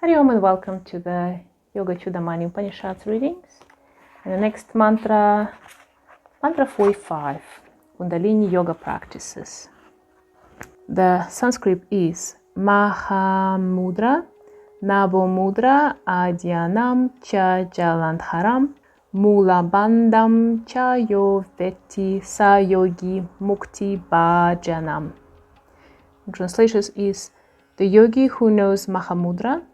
Hari Om and welcome to the Yoga Chudamani Upanishad readings. And the next mantra, mantra 45, Kundalini Yoga practices. The Sanskrit is Mahamudra, Nabo Mudra, Adyanam cha Jalandharam, Mula Bandham cha Yo Veti sa Yogi Mukti Bhajanam. Translation is the yogi who knows Mahamudra,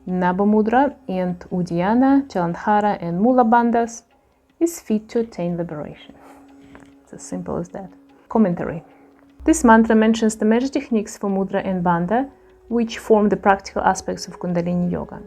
Nabamudra and Uddiyana, Jalandhara and Mula Bandhas is fit to attain liberation. It's as simple as that. Commentary. This mantra mentions the major techniques for Mudra and Bandha, which form the practical aspects of Kundalini Yoga.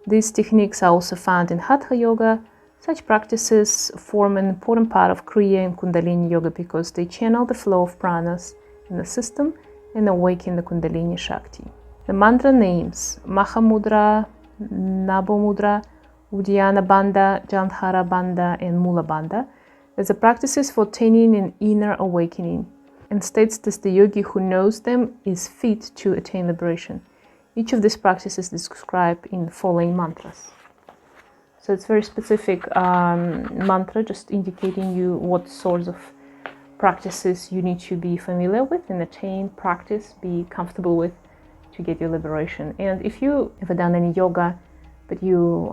These techniques are also found in Hatha Yoga. Such practices form an important part of Kriya and Kundalini Yoga because they channel the flow of pranas in the system and awaken the Kundalini Shakti. The mantra names Mahamudra, Nabomudra, Uddiyana Bandha, Jalandhara Bandha, and Mula Bandha as the practices for attaining an inner awakening, and states that the yogi who knows them is fit to attain liberation. Each of these practices is described in the following mantras. So it's very specific mantra, just indicating you what sorts of practices you need to be familiar with and attain, practice, be comfortable with to get your liberation. And if you ever done any yoga, but you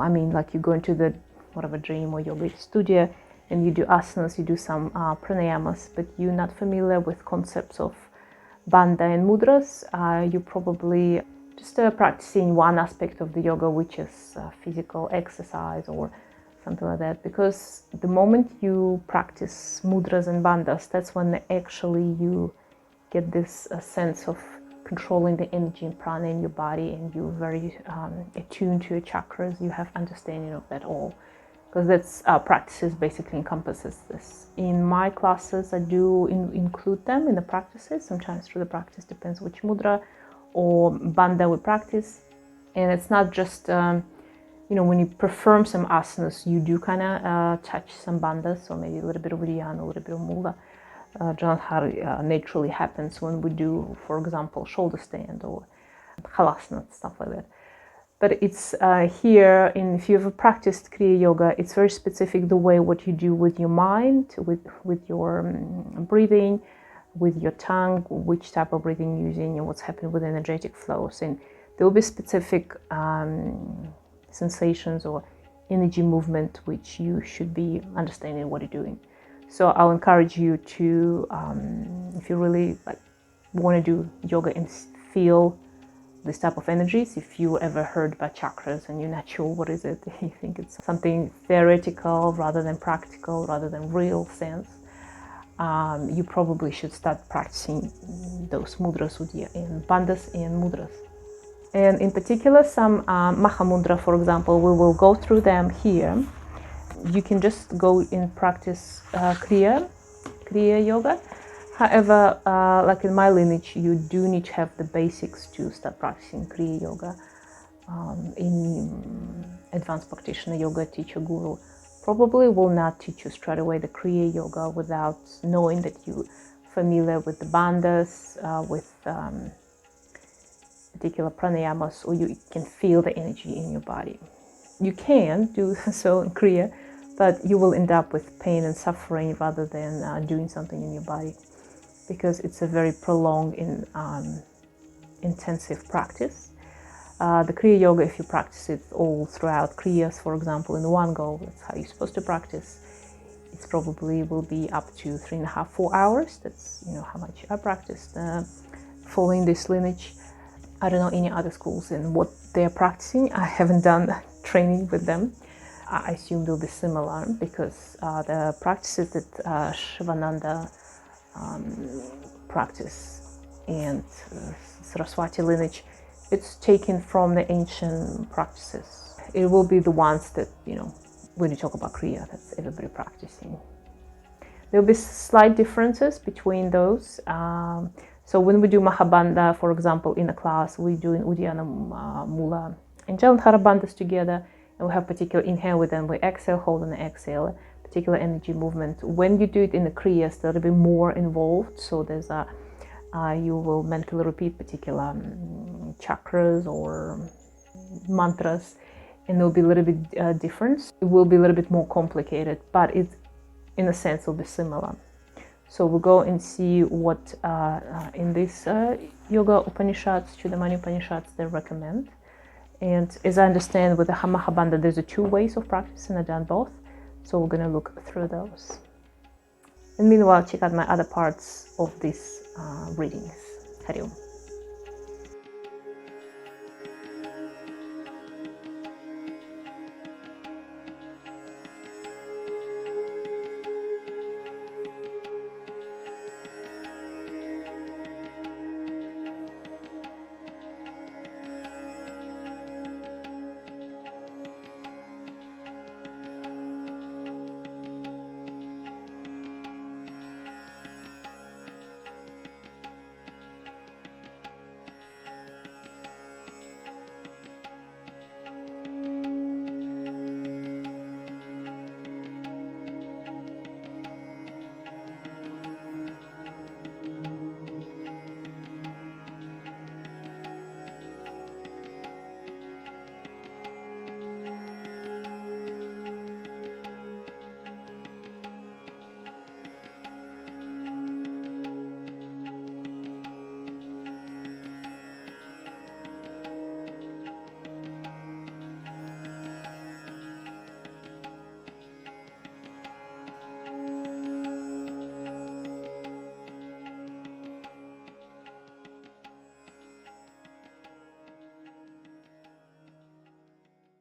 go into the whatever dream or yoga studio and you do asanas, you do some pranayamas, but you're not familiar with concepts of bandha and mudras, you probably just practicing one aspect of the yoga, which is physical exercise or something like that. Because the moment you practice mudras and bandhas, that's when actually you get this sense of controlling the energy and prana in your body, and you're very attuned to your chakras. You have understanding of that all, because that's practices basically encompasses this. In my classes, I do include them in the practices. Sometimes through the practice, depends which mudra or bandha we practice. And it's not just when you perform some asanas, you do kind of touch some bandhas, or maybe a little bit of uddiyana, a little bit of mula. Jalandhara naturally happens when we do, for example, shoulder stand or halasana, stuff like that. But it's here, if you ever practiced Kriya Yoga, it's very specific the way what you do with your mind, with your breathing, with your tongue, which type of breathing you're using, and what's happening with energetic flows. And there will be specific sensations or energy movement which you should be understanding what you're doing. So I'll encourage you to, if you really want to do yoga and feel this type of energies, if you ever heard about chakras and you're not sure what is it, you think it's something theoretical rather than practical, rather than real sense, you probably should start practicing those mudras, and bandhas and mudras. And in particular, some Mahamudra, for example, we will go through them here. You can just go and practice Kriya Yoga. However, like in my lineage, you do need to have the basics to start practicing Kriya Yoga. In advanced practitioner yoga teacher guru probably will not teach you straight away the Kriya Yoga without knowing that you're familiar with the bandhas, with particular pranayamas, or you can feel the energy in your body. You can do so in Kriya, but you will end up with pain and suffering rather than doing something in your body, because it's a very prolonged and intensive practice. The Kriya Yoga, if you practice it all throughout Kriyas, for example, in one go, that's how you're supposed to practice. It probably will be up to 3.5-4 hours. That's how much I practiced following this lineage. I don't know any other schools and what they're practicing. I haven't done training with them. I assume they'll be similar, because the practices that Shivananda practice and Saraswati lineage, it's taken from the ancient practices. It will be the ones that, when you talk about Kriya, that's everybody practicing. There'll be slight differences between those. So when we do Mahabandha, for example, in a class, we're doing Uddiyana, Mula, and Jalandhara bandhas together, and we have particular inhale with them. We exhale, hold, and exhale, particular energy movement. When you do it in the Kriyas, there'll be more involved. So there's you will mentally repeat particular chakras or mantras, and they'll be a little bit different. It will be a little bit more complicated, but it, in a sense, will be similar. So we'll go and see what in this Yoga Upanishads, Chudamani Upanishads, they recommend. And as I understand, with the Mahabandha, there's 2 ways of practicing. I've done both. So we're going to look through those. And meanwhile, check out my other parts of these readings. Hari Om.